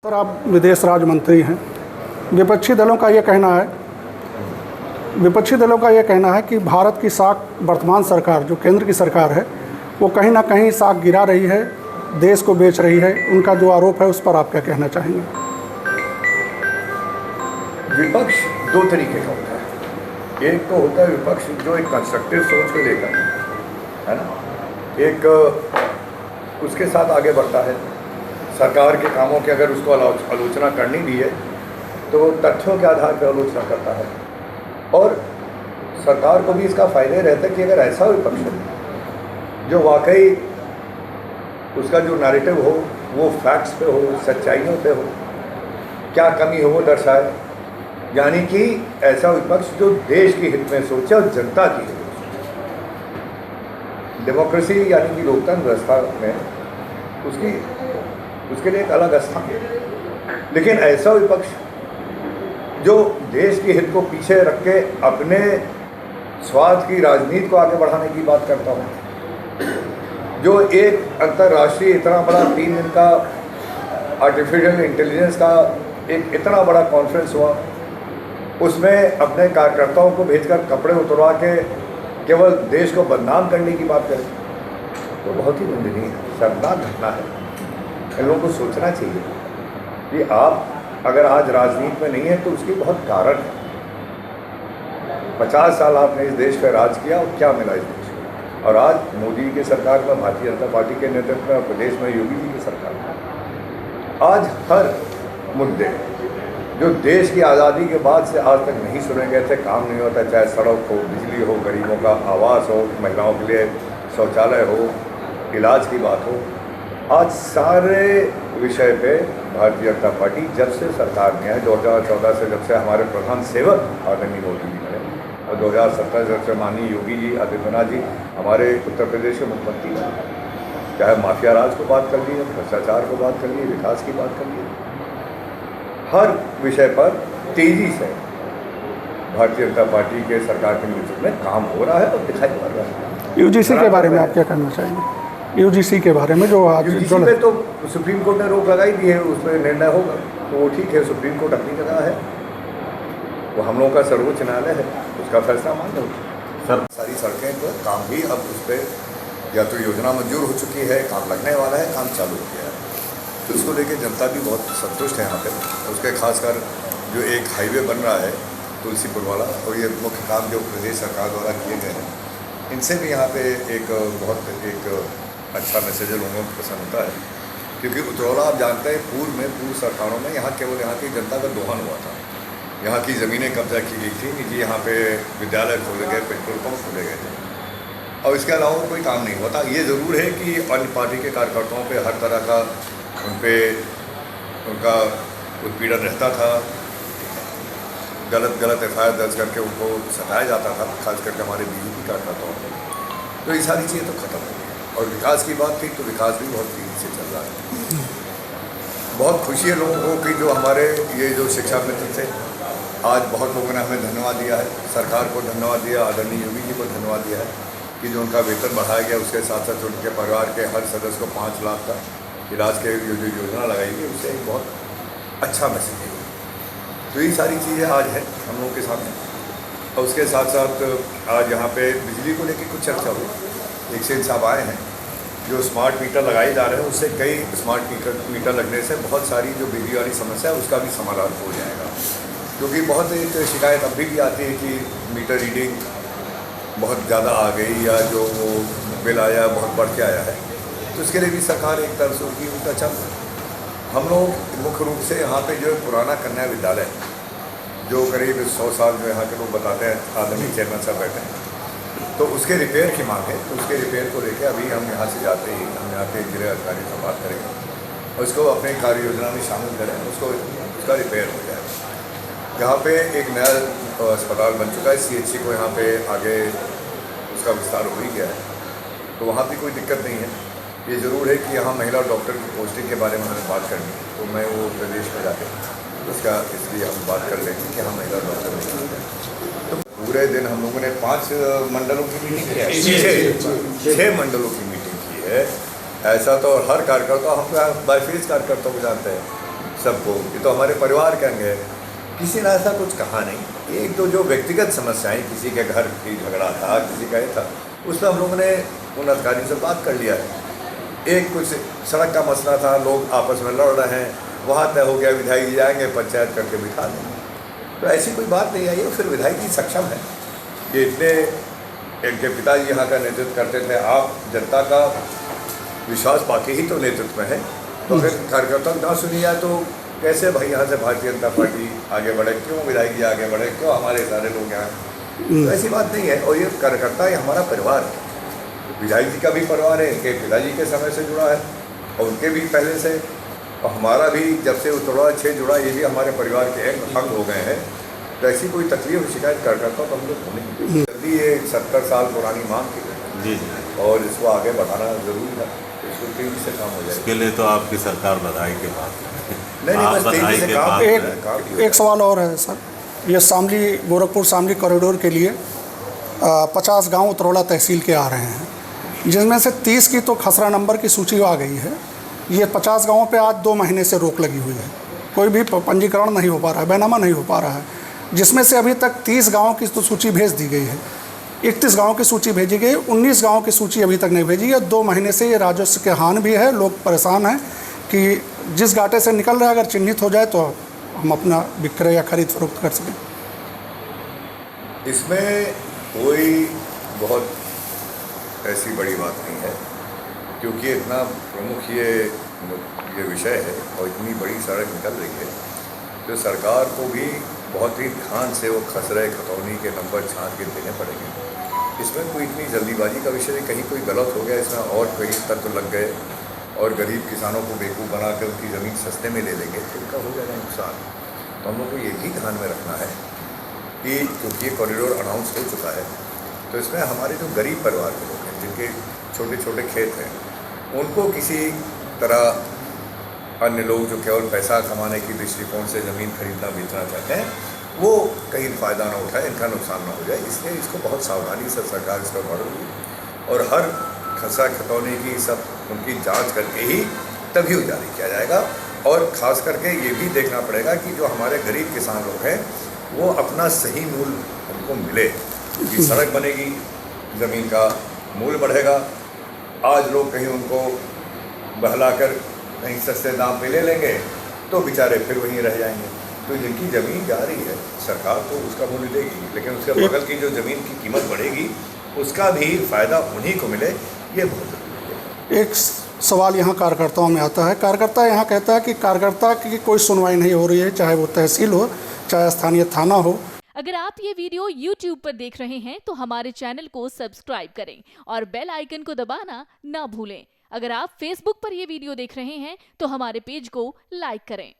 Sir, आप विदेश राज्य मंत्री हैं। विपक्षी दलों का ये कहना है कि भारत की साख वर्तमान सरकार, जो केंद्र की सरकार है, वो कहीं ना कहीं साख गिरा रही है, देश को बेच रही है। उनका जो आरोप है उस पर आप क्या कहना चाहेंगे? विपक्ष दो तरीके का होता है। एक तो होता है विपक्ष जो एक कंस्ट्रक्टिव सोच को लेकर है ना, एक उसके साथ आगे बढ़ता है। सरकार के कामों की अगर उसको आलोचना करनी भी है तो तथ्यों के आधार पर आलोचना करता है, और सरकार को भी इसका फ़ायदा रहता है कि अगर ऐसा विपक्ष हो जो वाकई उसका जो नैरेटिव हो वो फैक्ट्स पे हो, सच्चाइयों पे हो, क्या कमी हो वो दर्शाए। यानी कि ऐसा विपक्ष जो देश के हित में सोचे और जनता की हित में सोचे। डेमोक्रेसी यानी कि लोकतंत्र व्यवस्था में उसके लिए एक अलग स्थान है। लेकिन ऐसा विपक्ष जो देश के हित को पीछे रख के अपने स्वार्थ की राजनीति को आगे बढ़ाने की बात करता हूँ, जो एक अंतर्राष्ट्रीय इतना बड़ा 3 दिन का आर्टिफिशियल इंटेलिजेंस का एक इतना बड़ा कॉन्फ्रेंस हुआ, उसमें अपने कार्यकर्ताओं को भेजकर कपड़े उतरवा के केवल देश को बदनाम करने की बात करें, तो बहुत ही निंदनीय है, शर्मनाक घटना है। इन लोगों को सोचना चाहिए कि आप अगर आज राजनीति में नहीं है तो उसकी बहुत कारण है। 50 साल आपने इस देश पर राज किया और क्या मिला इस देश को, और आज मोदी की सरकार में, भारतीय जनता पार्टी के नेतृत्व में, और प्रदेश में योगी जी की सरकार में आज हर मुद्दे जो देश की आज़ादी के बाद से आज तक नहीं सुने गए थे, काम नहीं होता, चाहे सड़क हो, बिजली हो, गरीबों का आवास हो, महिलाओं के लिए शौचालय हो, इलाज की बात हो, आज सारे विषय पे भारतीय जनता पार्टी जब से सरकार में है, 2014 से जब से हमारे प्रधान सेवक आदरणीय मोदी जी बने, और 2017 जब से माननीय योगी जी, आदित्यनाथ जी हमारे उत्तर प्रदेश के मुख्यमंत्री हैं, चाहे माफिया राज को बात कर लिए, भ्रष्टाचार को बात कर लिए, विकास की बात कर लिए, हर विषय पर तेजी से भारतीय जनता पार्टी के सरकार के नेतृत्व में काम हो रहा है और दिखाई पड़ रहा है। यूजीसी के बारे में आप क्या कहना चाहेंगे? यूजीसी के बारे में जो आज यूजीसी पे तो सुप्रीम कोर्ट ने रोक लगाई दी है, उस पर निर्णय होगा तो वो ठीक है। सुप्रीम कोर्ट अपनी जगह है, वो हम लोगों का सर्वोच्च न्यायालय है, उसका फैसला मान्य होगा। सर, सारी सड़कें पर काम भी अब उस पर या तो योजना मंजूर हो चुकी है, काम लगने वाला है, काम चालू हो गया है, तो इसको लेके जनता भी बहुत संतुष्ट है यहाँ पे। उसके खासकर जो एक हाईवे बन रहा है तुलसीपुर वाला, और ये मुख्य काम जो प्रदेश सरकार द्वारा किए गए हैं, इनसे भी यहाँ पे एक बहुत एक अच्छा मैसेज लोगों को पसंद होता है। क्योंकि उतरौला आप जानते हैं पूर्व सरकारों में यहाँ केवल यहाँ की जनता का दोहन हुआ था, यहाँ की ज़मीनें कब्जा की गई थी, निजी यहाँ पे विद्यालय खोले गए, पेट्रोल पंप खोले गए थे, और इसके अलावा कोई काम नहीं हुआ था। ये ज़रूर है कि अन्य पार्टी के कार्यकर्ताओं पे हर तरह का उनका उत्पीड़न रहता था, गलत FIR दर्ज करके उनको सताया जाता था, खास करके हमारे बीजेपी कार्यकर्ताओं को। तो ये सारी चीज़ें तो ख़त्म हो गई, और विकास की बात थी तो विकास भी बहुत तेज़ी से चल रहा है। बहुत खुशी है लोगों को कि जो हमारे ये जो शिक्षा मित्र थे, आज बहुत लोगों ने हमें धन्यवाद दिया है, सरकार को धन्यवाद दिया, आदरणीय योगी जी को धन्यवाद दिया है कि जो उनका वेतन बढ़ाया गया, उसके साथ साथ उनके परिवार के हर सदस्य को 5 लाख का इलाज के जो योजना लगाई गई, उससे एक बहुत अच्छा मैसेज है। तो ये सारी चीज़ें आज है हम लोगों के सामने, और उसके साथ साथ आज यहाँ पे बिजली को लेकर कुछ चर्चा हुई। एक सेन साहब आए हैं, जो स्मार्ट मीटर लगाए जा रहे हैं, उससे कई स्मार्ट मीटर लगने से बहुत सारी जो बिजली वाली समस्या है उसका भी समाधान हो जाएगा। क्योंकि बहुत एक शिकायत अभी भी आती है कि मीटर रीडिंग बहुत ज़्यादा आ गई, या जो वो बिल आया बहुत बढ़ के आया है, तो इसके लिए भी सरकार एक तरफ से उनका चल रहा है। हम लोग मुख्य रूप से यहाँ पे जो पुराना कन्या विद्यालय जो करीब 100 साल जो यहाँ के लोग बताते हैं, आदरणीय चेयरमैन साहब बैठे हैं, तो उसके रिपेयर की मांग है। तो उसके रिपेयर को लेकर अभी हम यहाँ से जाते ही हम यहाँ के जिले अधिकारी से बात करेंगे और उसको अपने कार्य योजना में शामिल करें, उसका रिपेयर हो जाए। यहाँ पे एक नया अस्पताल बन चुका है, CHC को यहाँ पे आगे उसका विस्तार हो ही गया है, तो वहाँ भी कोई दिक्कत नहीं है। ये ज़रूर है कि यहाँ महिला डॉक्टर की पोस्टिंग के बारे में हमें बात करनी है, तो मैं वो प्रदेश में जाके उसका इसलिए हम बात कर लेंगे कि यहाँ महिला डॉक्टर नहीं है। तो पूरे दिन हम लोगों ने 5 मंडलों की मीटिंग की है, 6 मंडलों की मीटिंग की है। ऐसा तो हर कार्यकर्ता, हम बाईफीस कार्यकर्ताओं को जानते हैं, सबको, ये तो हमारे परिवार के अंग है। किसी ने ऐसा कुछ कहा नहीं। एक तो जो व्यक्तिगत समस्याएं, किसी के घर की झगड़ा था, किसी का ये था, उस पर हम लोगों ने उन अधिकारियों से बात कर लिया है। एक कुछ सड़क का मसला था, लोग आपस में लड़ रहे हैं, वहाँ तय हो गया विधायक जी जाएंगे, पंचायत करके बिठा देंगे। तो ऐसी कोई बात नहीं आई है। फिर विधायक जी सक्षम है, ये इतने, इनके पिताजी यहाँ का नेतृत्व करते थे, आप जनता का विश्वास पाके ही तो नेतृत्व में है। तो अगर कार्यकर्ता ना सुनी जाए तो कैसे भाई यहाँ से भारतीय जनता पार्टी आगे बढ़े, क्यों विधायक जी आगे बढ़े, क्यों हमारे सारे लोग यहाँ, तो ऐसी बात नहीं है। और ये कार्यकर्ता ये हमारा परिवार है, विधायक जी का भी परिवार है, इनके पिताजी के समय से जुड़ा है और उनके भी पहले से, और हमारा भी जब से उत्तरवाद 6 जुड़ा, ये भी हमारे परिवार के एक अंग हो गए हैं। तो ऐसी कोई तकलीफ शिकायत कार्यकर्ता तो हम लोग होने जल्दी, ये 70 साल पुरानी मांग की जी और इसको आगे बढ़ाना जरूरी है, इसको तेजी से काम हो जाए। इसके लिए तो आपकी सरकार बधाई के बाद नहीं, बस तेजी से काम। एक सवाल और है सर, ये शामली गोरखपुर शामली कॉरिडोर के लिए 50 गांव उत्तरौला तहसील के आ रहे हैं, जिसमें से 30 की तो खसरा नंबर की सूची आ गई है। ये 50 गांवों पे आज 2 महीने से रोक लगी हुई है, कोई भी पंजीकरण नहीं हो पा रहा है, बैनामा नहीं हो पा रहा है, जिसमें से अभी तक 30 गांवों की तो सूची भेज दी गई है, 31 गांवों की सूची भेजी गई, 19 गांवों की सूची अभी तक नहीं भेजी है। 2 महीने से ये राजस्व के हानि भी है, लोग परेशान हैं कि जिस घाटे से निकल रहा है अगर चिन्हित हो जाए तो हम अपना विक्रय या खरीद फरोख्त कर सकें। इसमें कोई बहुत ऐसी बड़ी बात नहीं है, क्योंकि इतना प्रमुख ये विषय है और इतनी बड़ी सड़क निकल रही है, तो सरकार को भी बहुत ही ध्यान से वो खसरे खतौनी के नंबर छांट के देने पड़ेंगे। इसमें कोई इतनी जल्दीबाजी का विषय नहीं, कहीं कोई गलत हो गया इसमें और कई तत्व लग गए और गरीब किसानों को बेवकूफ़ बना कर उनकी ज़मीन सस्ते में ले लेंगे तो उनका हो जाएगा नुकसान। तो हम लोग को ये भी ध्यान में रखना है कि क्योंकि ये कॉरिडोर अनाउंस हो चुका है, तो इसमें हमारे जो गरीब परिवार के लोग हैं, जिनके छोटे छोटे खेत हैं, उनको किसी तरह अन्य लोग जो केवल पैसा कमाने की दृष्टिकोण से ज़मीन खरीदना बेचना चाहते हैं, वो कहीं फ़ायदा ना उठाए, इनका नुकसान ना हो जाए। इसलिए इसको बहुत सावधानी से सरकार इसका बढ़ेगी और हर खसरा खतौनी की सब उनकी जांच करके ही तभी जारी किया जाएगा। और ख़ास करके ये भी देखना पड़ेगा कि जो हमारे गरीब किसान लोग हैं वो अपना सही मूल्य उनको मिले, क्योंकि सड़क बनेगी, ज़मीन का मूल्य बढ़ेगा। आज लोग कहीं उनको बहलाकर कहीं सस्ते दाम पे ले लेंगे तो बेचारे फिर वहीं रह जाएंगे। तो जिनकी ज़मीन जा रही है सरकार तो उसका मूल्य देगी, लेकिन उसके बगल की जो ज़मीन की कीमत बढ़ेगी उसका भी फ़ायदा उन्हीं को मिले, ये बहुत ज़रूरी है। एक सवाल यहाँ कार्यकर्ताओं में आता है, कार्यकर्ता यहाँ कहता है कि कार्यकर्ता की कोई सुनवाई नहीं हो रही है, चाहे वो तहसील हो चाहे स्थानीय थाना हो। अगर आप ये वीडियो YouTube पर देख रहे हैं तो हमारे चैनल को सब्सक्राइब करें और बेल आइकन को दबाना ना भूलें। अगर आप Facebook पर ये वीडियो देख रहे हैं तो हमारे पेज को लाइक करें।